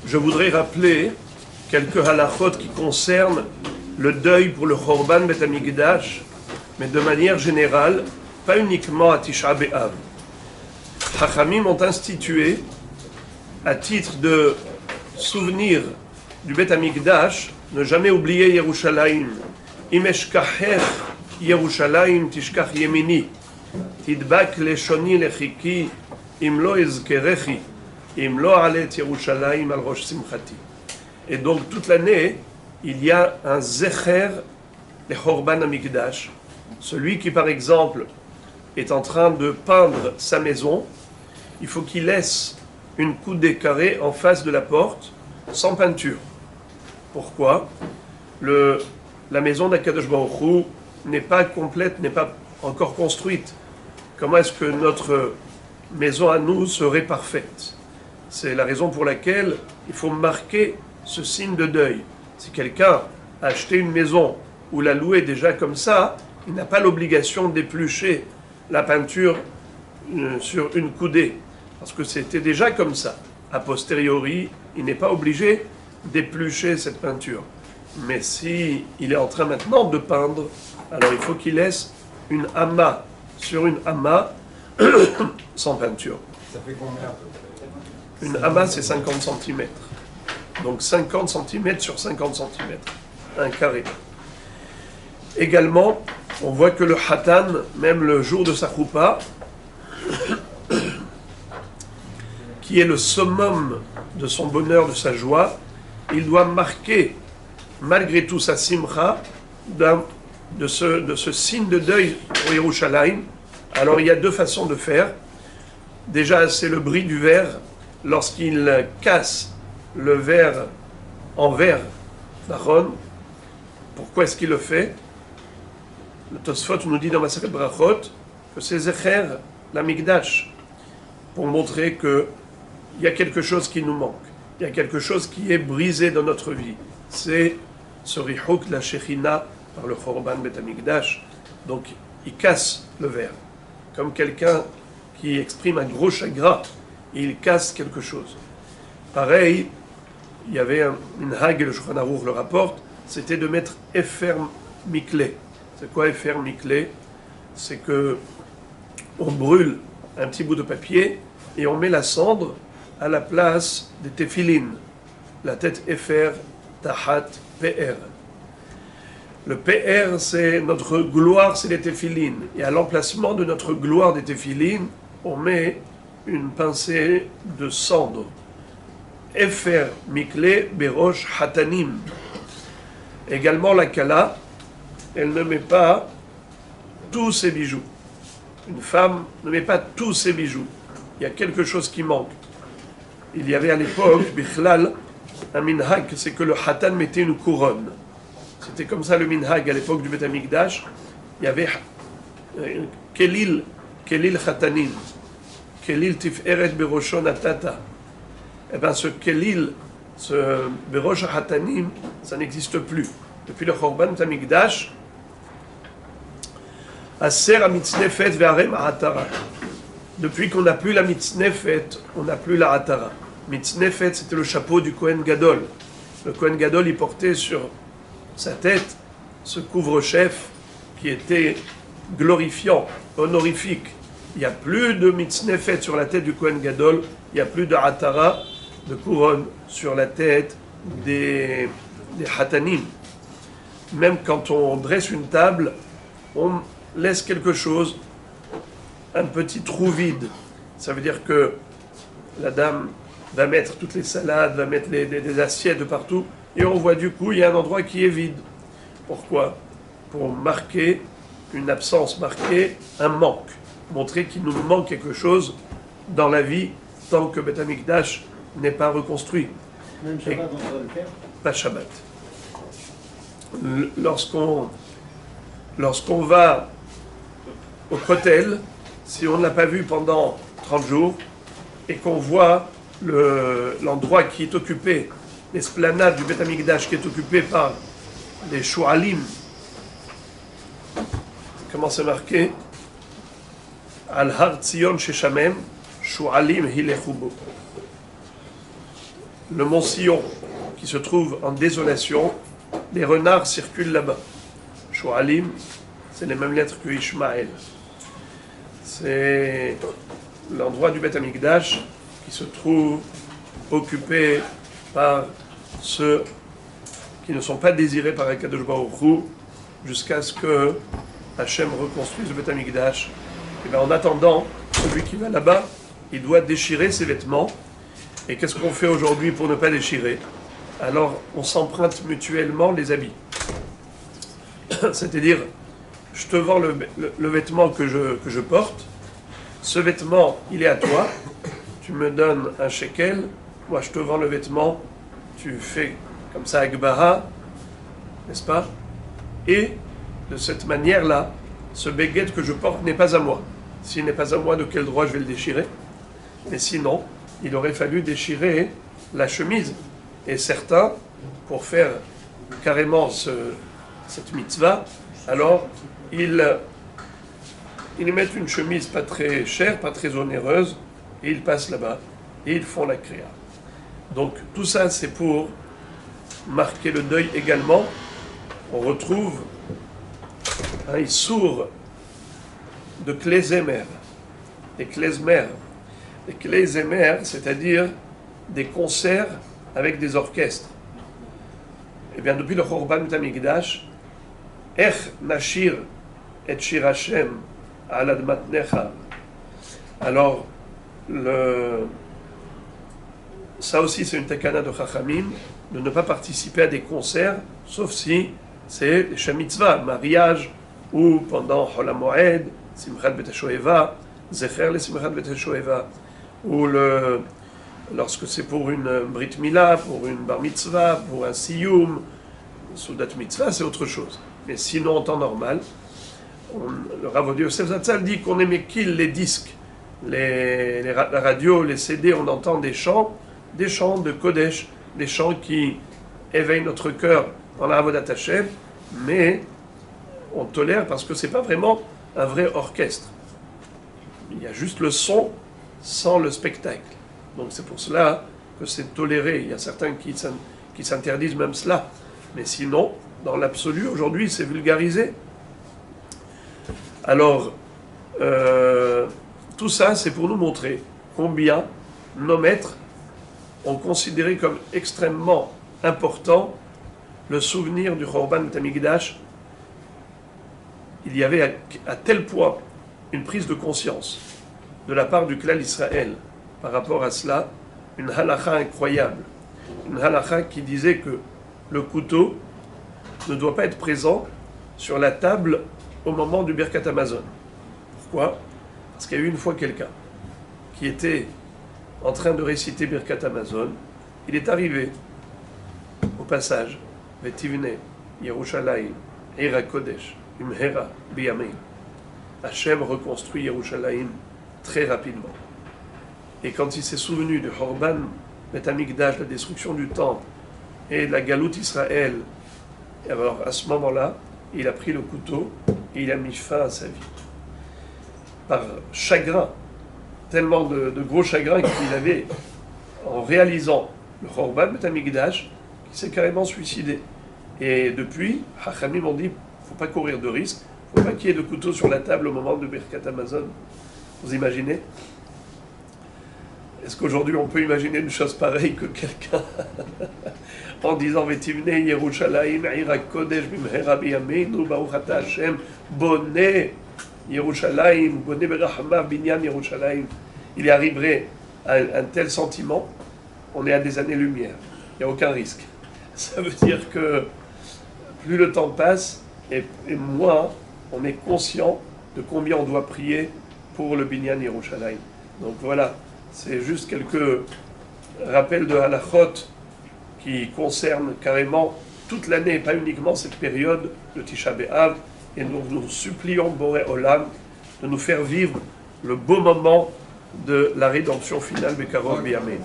je voudrais rappeler quelques halachot qui concernent le deuil pour le Chorban Bet Hamikdash, mais de manière générale, pas uniquement à Tisha B'Av. Chachamim ont institué, à titre de souvenir du Bet Hamikdash, ne jamais oublier Yerushalayim. Im eshkachech Yerushalayim tishkach yemini, tidbak leshoni lechiki, im lo ezkerechi, im lo alet Yerushalayim al rosh simchati. Et donc toute l'année, il y a un zecher le Chorban Hamikdash. Celui qui, par exemple, est en train de peindre sa maison, il faut qu'il laisse une coudée carrée en face de la porte, sans peinture. Pourquoi ? La maison d'Akadosh Baruch Hu n'est pas complète, n'est pas encore construite. Comment est-ce que notre maison à nous serait parfaite ? C'est la raison pour laquelle il faut marquer ce signe de deuil. Si quelqu'un a acheté une maison ou l'a louée déjà comme ça, il n'a pas l'obligation d'éplucher la peinture sur une coudée, parce que c'était déjà comme ça. A posteriori, il n'est pas obligé d'éplucher cette peinture. Mais si il est en train maintenant de peindre, alors il faut qu'il laisse une amas sur une amas sans peinture. Ça fait combien ? Une amas, c'est 50 cm. Donc 50 cm sur 50 cm, un carré. Également, on voit que le Hatan, même le jour de sa choupa, qui est le summum de son bonheur, de sa joie, il doit marquer, malgré tout, sa simcha de ce signe de deuil pour Yerushalayim. Alors il y a deux façons de faire. Déjà, c'est le bris du verre, lorsqu'il casse le verre en verre d'Aaron. Pourquoi est-ce qu'il le fait ? Le Tosfot nous dit dans Masechet Brachot que c'est Zecher l'Amikdash, pour montrer qu'il y a quelque chose qui nous manque, il y a quelque chose qui est brisé dans notre vie. C'est ce Rihouk de la Shechina par le Chorban Bet Hamikdash. Donc il casse le verre, comme quelqu'un qui exprime un gros chagrin, et il casse quelque chose. Pareil, il y avait une hag, le Shulchan Aruch le rapporte, c'était de mettre Efer Miklé. C'est quoi Efer Miklé ? C'est que on brûle un petit bout de papier et on met la cendre à la place des téphilines. La tête Efer, Tahat, PR. Le PR, c'est notre gloire, c'est les téphilines. Et à l'emplacement de notre gloire des téphilines, on met une pincée de cendre. Efer Miklé Berosh Hatanim. Également la Kala, elle ne met pas tous ses bijoux. Une femme ne met pas tous ses bijoux. Il y a quelque chose qui manque. Il y avait à l'époque, Bichlal, un minhag, c'est que le Hatan mettait une couronne. C'était comme ça le minhag à l'époque du Bet Hamikdash. Il y avait Kelil Hatanim, Kelil Tiferet Beroshon Atata. Eh bien ce Kelil, ce Berosh Hatanim, ça n'existe plus. Depuis le Chorban Bet Hamikdash, Aser ha-mitznefet ve'arem ha'atara. Depuis qu'on n'a plus la mitznefet, on n'a plus la hatara. Mitznefet, c'était le chapeau du Kohen Gadol. Le Kohen Gadol, il portait sur sa tête ce couvre-chef qui était glorifiant, honorifique. Il n'y a plus de mitznefet sur la tête du Kohen Gadol, il n'y a plus de hatara, de couronne sur la tête des hatanim. Même quand on dresse une table, on laisse quelque chose, un petit trou vide. Ça veut dire que la dame va mettre toutes les salades, va mettre des assiettes de partout, et on voit du coup, il y a un endroit qui est vide. Pourquoi ? Pour marquer une absence, marquer un manque, montrer qu'il nous manque quelque chose dans la vie tant que Bet Hamikdash n'est pas reconstruit. Même Shabbat, on doit le faire ? Pas Shabbat. Lorsqu'on va au Kotel, si on ne l'a pas vu pendant 30 jours, et qu'on voit l'endroit qui est occupé, l'esplanade du Bet Hamikdash qui est occupée par les Shu'alim, comment c'est marqué ? Al Har Tzion Sheshamem, Shu'alim Hilechubo. le mont Sion, qui se trouve en désolation, les renards circulent là-bas. Shoalim, c'est les mêmes lettres que Ishmaël. C'est l'endroit du Beth Amikdash qui se trouve occupé par ceux qui ne sont pas désirés par Akadosh Baruch Hu jusqu'à ce que Hachem reconstruise le Beth Amikdash. Et bien en attendant, celui qui va là-bas, il doit déchirer ses vêtements. Et qu'est-ce qu'on fait aujourd'hui pour ne pas déchirer? Alors on s'emprunte mutuellement les habits. C'est-à-dire, je te vends le vêtement que je porte, ce vêtement, il est à toi, tu me donnes un shekel, moi je te vends le vêtement, tu fais comme ça Akbara, n'est-ce pas? Et de cette manière-là, ce béguet que je porte n'est pas à moi. S'il n'est pas à moi, de quel droit je vais le déchirer? Mais sinon, il aurait fallu déchirer la chemise. Et certains, pour faire carrément cette mitzvah, alors ils mettent une chemise pas très chère, pas très onéreuse, et ils passent là-bas, et ils font la kriya. Donc tout ça, c'est pour marquer le deuil également. On retrouve un issour de klezémer. Les klezmer. Les klezémer, c'est-à-dire des concerts avec des orchestres. Eh bien, depuis le Chorban Beit Hamikdash, Ech Nashir et Shir Hashem al Admat Necha. Alors, ça aussi, c'est une takana de Chachamim, de ne pas participer à des concerts, sauf si c'est les Shem Mitzvah, mariage, ou pendant Hol HaMoed, Simchat Bet HaShoeva, Zecher le Simchat Bet HaShoeva, ou lorsque c'est pour une Brit Mila, pour une Bar Mitzvah, pour un Siyum, Soudat Mitzvah, c'est autre chose. Mais sinon, en temps normal, le Rav Yosef Zatzal dit qu'on aimait qu'il les disques, la radio, les CD, on entend des chants de Kodesh, des chants qui éveillent notre cœur dans la Avodat Hashem, mais on tolère parce que c'est pas vraiment un vrai orchestre. Il y a juste le son sans le spectacle. Donc c'est pour cela que c'est toléré. Il y a certains qui s'interdisent même cela. Mais sinon, dans l'absolu, aujourd'hui, c'est vulgarisé. Alors, tout ça, c'est pour nous montrer combien nos maîtres ont considéré comme extrêmement important le souvenir du Chorban Beit Hamikdash. Il y avait à tel point une prise de conscience de la part du Klal Israël par rapport à cela, une halakha incroyable. Une halakha qui disait que le couteau ne doit pas être présent sur la table au moment du Birkat Hamazon. Pourquoi? Parce qu'il y a eu une fois quelqu'un qui était en train de réciter Birkat Hamazon. Il est arrivé au passage, Vetivne, Yerushalayim, Eira Kodesh, Imhera, Biyamim. Hachem reconstruit Yerushalayim très rapidement. Et quand il s'est souvenu du Chorban Beit Hamikdash, la destruction du temple, et de la Galoute Israël, et alors à ce moment-là, il a pris le couteau et il a mis fin à sa vie. Par chagrin, tellement de gros chagrin qu'il avait en réalisant le Chorban Beit Hamikdash, qu'il s'est carrément suicidé. Et depuis, Hachamim ont dit, il ne faut pas courir de risque, il ne faut pas qu'il y ait de couteau sur la table au moment de Birkat Hamazon. Vous imaginez? Est-ce qu'aujourd'hui on peut imaginer une chose pareille que quelqu'un en disant Vetivne Yerushalayim Ira Kodesh Bimhera Biyameinu Baruch Ata Hashem Bonne Yerushalayim Bonne Berachama Binyan Yerushalayim, il arriverait à un tel sentiment, on est à des années-lumière, il n'y a aucun risque. Ça veut dire que plus le temps passe et moins on est conscient de combien on doit prier pour le Binyan Yerushalayim. Donc voilà, c'est juste quelques rappels de halachot qui concernent carrément toute l'année, pas uniquement cette période de Tisha B'Av. Et nous supplions Boré Olam de nous faire vivre le beau moment de la rédemption finale Bekarov B'Yamein.